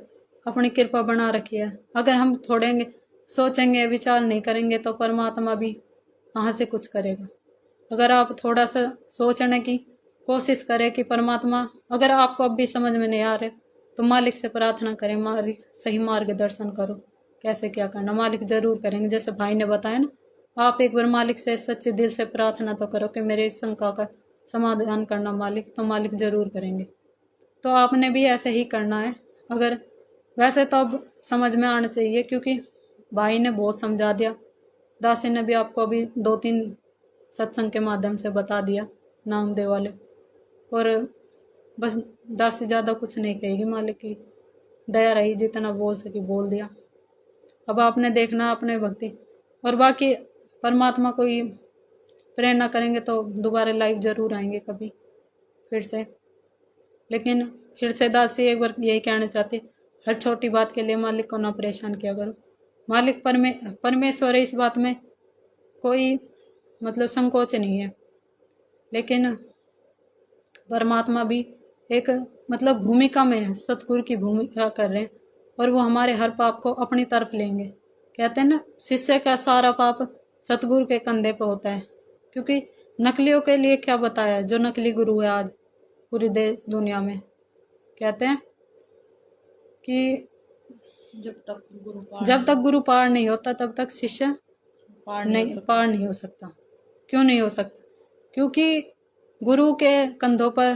अपनी कृपा बना रखी है। अगर हम थोड़ेंगे सोचेंगे विचार नहीं करेंगे तो परमात्मा भी कहाँ से कुछ करेगा। अगर आप थोड़ा सा सोचने की कोशिश करें कि परमात्मा, अगर आपको अब भी समझ में नहीं आ रहे तो मालिक से प्रार्थना करें, मालिक सही मार्गदर्शन करो कैसे क्या करना, मालिक जरूर करेंगे। जैसे भाई ने बताया ना, आप एक बार मालिक से सच्चे दिल से प्रार्थना तो करो कि मेरे इस शंका का समाधान करना मालिक, तो मालिक जरूर करेंगे। तो आपने भी ऐसे ही करना है। अगर वैसे तो अब समझ में आना चाहिए, क्योंकि भाई ने बहुत समझा दिया, दासी ने भी आपको अभी 2-3 सत्संग के माध्यम से बता दिया नामदेव वाले, और बस दासी ज़्यादा कुछ नहीं कहेगी, मालिक की दया रही, जितना बोल सकी बोल दिया। अब आपने देखना अपने भक्ति, और बाकी परमात्मा को ही प्रेरणा करेंगे तो दोबारा लाइव जरूर आएंगे कभी फिर से। लेकिन फिर से दासी एक बार यही कहना चाहती, हर छोटी बात के लिए मालिक को ना परेशान किया करो। मालिक परमेश्वर है, इस बात में कोई मतलब संकोच नहीं है। लेकिन परमात्मा भी एक मतलब भूमिका में है, सतगुरु की भूमिका कर रहे हैं, और वो हमारे हर पाप को अपनी तरफ लेंगे। कहते हैं ना, शिष्य का सारा पाप सतगुरु के कंधे पर होता है। क्योंकि नकलियों के लिए क्या बताया, जो नकली गुरु है आज पूरी देश दुनिया में, कहते हैं कि जब तक गुरु पार नहीं होता तब तक शिष्य पार नहीं हो सकता। क्यों नहीं हो सकता? क्योंकि गुरु के कंधों पर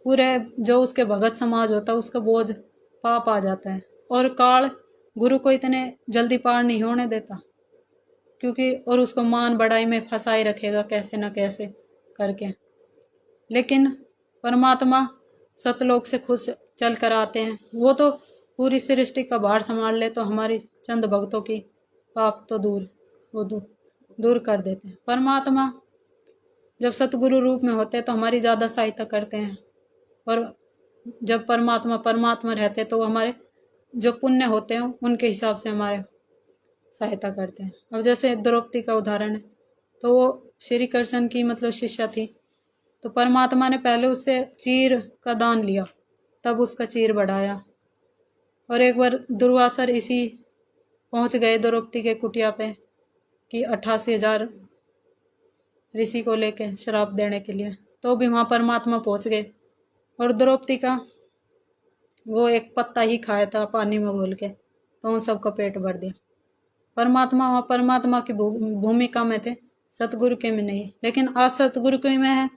पूरे जो उसके भगत समाज होता है उसका बोझ पाप आ जाता है, और काल गुरु को इतने जल्दी पार नहीं होने देता, क्योंकि और उसको मान बढ़ाई में फंसाए रखेगा कैसे ना कैसे करके। लेकिन परमात्मा सतलोक से खुद चल कर आते हैं, वो तो पूरी सृष्टि का भार संभाल ले, तो हमारी चंद भक्तों की पाप तो दूर कर देते हैं। परमात्मा जब सतगुरु रूप में होते हैं तो हमारी ज़्यादा सहायता करते हैं, और जब परमात्मा रहते हैं तो हमारे जो पुण्य होते हैं उनके हिसाब से हमारे सहायता करते हैं। अब जैसे द्रौपदी का उदाहरण है, तो वो श्री कृष्ण की मतलब शिष्या थी, तो परमात्मा ने पहले उससे चीर का दान लिया, तब उसका चीर बढ़ाया। और एक बार दुर्वासा ऋषि पहुंच गए द्रौपदी के कुटिया पे कि 88,000 ऋषि को लेके श्राप देने के लिए, तो भी वहाँ परमात्मा पहुंच गए, और द्रौपदी का वो एक पत्ता ही खाया था पानी में घोल के, तो उन सबका पेट भर दिया। परमात्मा वहाँ परमात्मा की भूमिका में थे, सतगुरु के में नहीं। लेकिन आज सतगुरु के में है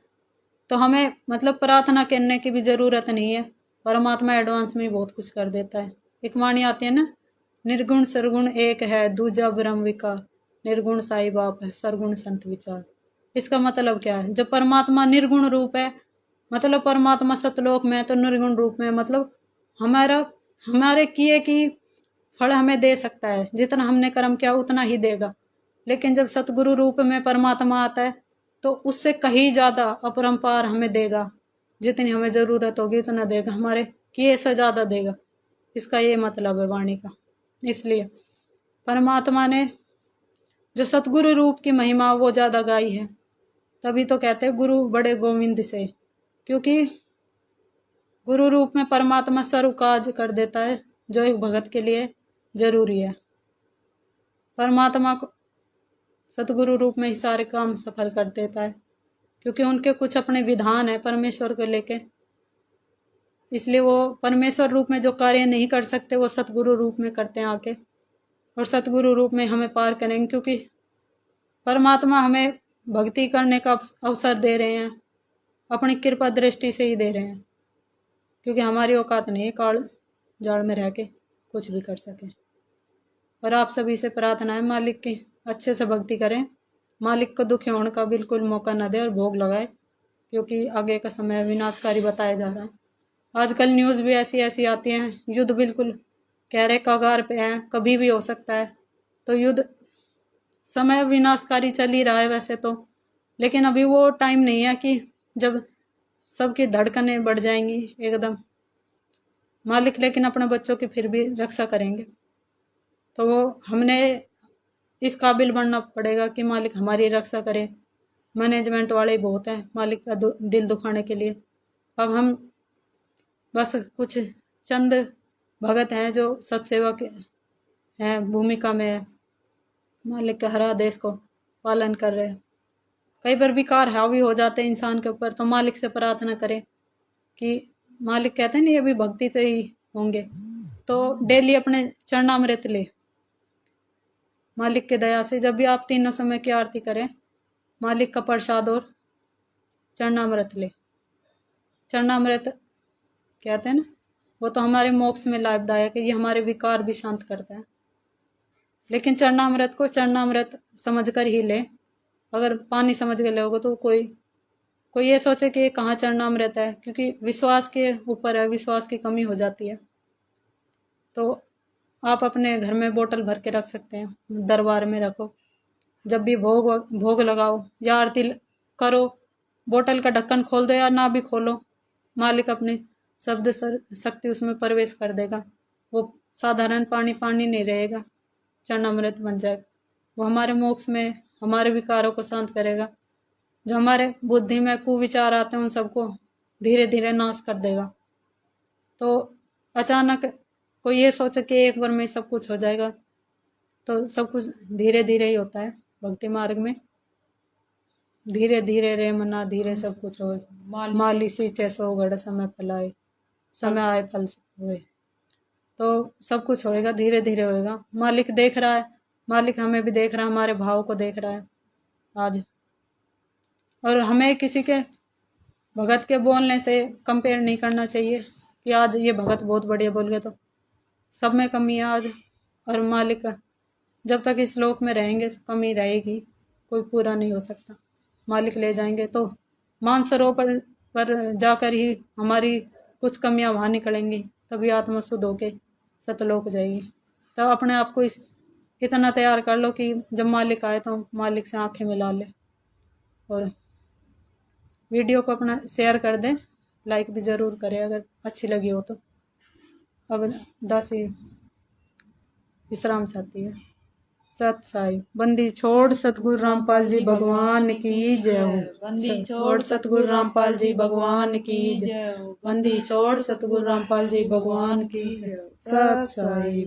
तो हमें मतलब प्रार्थना करने की भी ज़रूरत नहीं है, परमात्मा एडवांस में बहुत कुछ कर देता है। एक वाणी आती है ना, निर्गुण सरगुण एक है, दूजा ब्रह्म विकार, निर्गुण साई बाप है, सरगुण संत विचार। इसका मतलब क्या है? जब परमात्मा निर्गुण रूप है, मतलब परमात्मा सतलोक में है, तो निर्गुण रूप में मतलब हमारे किए की फल हमें दे सकता है, जितना हमने कर्म किया उतना ही देगा। लेकिन जब सतगुरु रूप में परमात्मा आता है तो उससे कहीं ज़्यादा अपरंपार हमें देगा, जितनी हमें ज़रूरत होगी उतना देगा, हमारे किए से ज़्यादा देगा। इसका ये मतलब है वाणी का। इसलिए परमात्मा ने जो सतगुरु रूप की महिमा वो ज़्यादा गाई है, तभी तो कहते हैं गुरु बड़े गोविंद से, क्योंकि गुरु रूप में परमात्मा सर्व काज कर देता है जो एक भगत के लिए जरूरी है। परमात्मा को सतगुरु रूप में ही सारे काम सफल कर देता है, क्योंकि उनके कुछ अपने विधान है परमेश्वर को लेके, इसलिए वो परमेश्वर रूप में जो कार्य नहीं कर सकते वो सतगुरु रूप में करते हैं आके, और सतगुरु रूप में हमें पार करेंगे। क्योंकि परमात्मा हमें भक्ति करने का अवसर दे रहे हैं, अपनी कृपा दृष्टि से ही दे रहे हैं, क्योंकि हमारी औकात नहीं है काल जाड़ में रह के कुछ भी कर सके। और आप सभी से प्रार्थना है मालिक की अच्छे से भक्ति करें, मालिक को दुखी होने का बिल्कुल मौका न दे और भोग लगाए, क्योंकि आगे का समय विनाशकारी बताया जा रहा है। आजकल न्यूज़ भी ऐसी आती हैं, युद्ध बिल्कुल कहरे कगार पे हैं, कभी भी हो सकता है। तो युद्ध समय विनाशकारी चल ही रहा है वैसे तो, लेकिन अभी वो टाइम नहीं है कि जब सबकी धड़कनें बढ़ जाएंगी एकदम। मालिक लेकिन अपने बच्चों की फिर भी रक्षा करेंगे। तो वो हमने इस काबिल बनना पड़ेगा कि मालिक हमारी रक्षा करे। मैनेजमेंट वाले बहुत हैं मालिक का दिल दुखाने के लिए। अब हम बस कुछ चंद भगत हैं जो सत्सेवक हैं, भूमिका में है, मालिक के हर आदेश को पालन कर रहे हैं। कई बार विकार हावी हो जाते हैं इंसान के ऊपर, तो मालिक से प्रार्थना करें कि मालिक कहते हैं नहीं अभी भक्ति से ही होंगे, तो डेली अपने चरणामृत ले। मालिक की दया से जब भी आप तीनों समय की आरती करें, मालिक का प्रसाद और चरणामृत ले। चरणामृत कहते हैं ना, वो तो हमारे मोक्ष में लाभदायक है, ये हमारे विकार भी शांत करता है। लेकिन चरणामृत को चरणामृत समझकर ही ले। अगर पानी समझ के लोगे तो कोई ये सोचे कि ये कहाँ चरणामृत है, क्योंकि विश्वास के ऊपर है, विश्वास की कमी हो जाती है। तो आप अपने घर में बोतल भर के रख सकते हैं, दरबार में रखो। जब भी भोग लगाओ या आरती करो, बोतल का ढक्कन खोल दो या ना भी खोलो, मालिक अपनी शब्द शक्ति उसमें प्रवेश कर देगा। वो साधारण पानी नहीं रहेगा, चरणामृत बन जाएगा। वो हमारे मोक्ष में हमारे विकारों को शांत करेगा। जो हमारे बुद्धि में कुविचार आते हैं उन सबको धीरे धीरे नाश कर देगा। तो अचानक कोई ये सोचे कि एक बार में सब कुछ हो जाएगा, तो सब कुछ धीरे धीरे ही होता है भक्ति मार्ग में। धीरे धीरे रे मना धीरे सब कुछ होए, माली सींचे सो गढ़ समय फलाए, समय आए फल हुए। तो सब कुछ होएगा, धीरे धीरे होएगा। मालिक देख रहा है, मालिक हमें भी देख रहा है, हमारे भाव को देख रहा है आज। और हमें किसी के भगत के बोलने से कंपेयर नहीं करना चाहिए कि आज ये भगत बहुत बढ़िया बोल गए, तो सब में कमी है आज। और मालिक का जब तक इस लोक में रहेंगे कमी रहेगी, कोई पूरा नहीं हो सकता। मालिक ले जाएंगे तो मानसरोवर पर जाकर ही हमारी कुछ कमियां वहाँ निकलेंगी, तभी आत्मा शुद्ध होके सतलोक जाएगी। तो अपने आप को इतना तैयार कर लो कि जब मालिक आए तो मालिक से आंखें मिला ले। और वीडियो को अपना शेयर कर दें, लाइक भी ज़रूर करें अगर अच्छी लगी हो तो। अब दासी विश्राम चाहती है। सत साई। बंदी छोड़ सतगुरु रामपाल जी भगवान की जय हो। बंदी छोड़ सतगुरु रामपाल जी भगवान की जय हो। बंदी छोड़ सतगुरु रामपाल जी भगवान की जय हो। सत साई।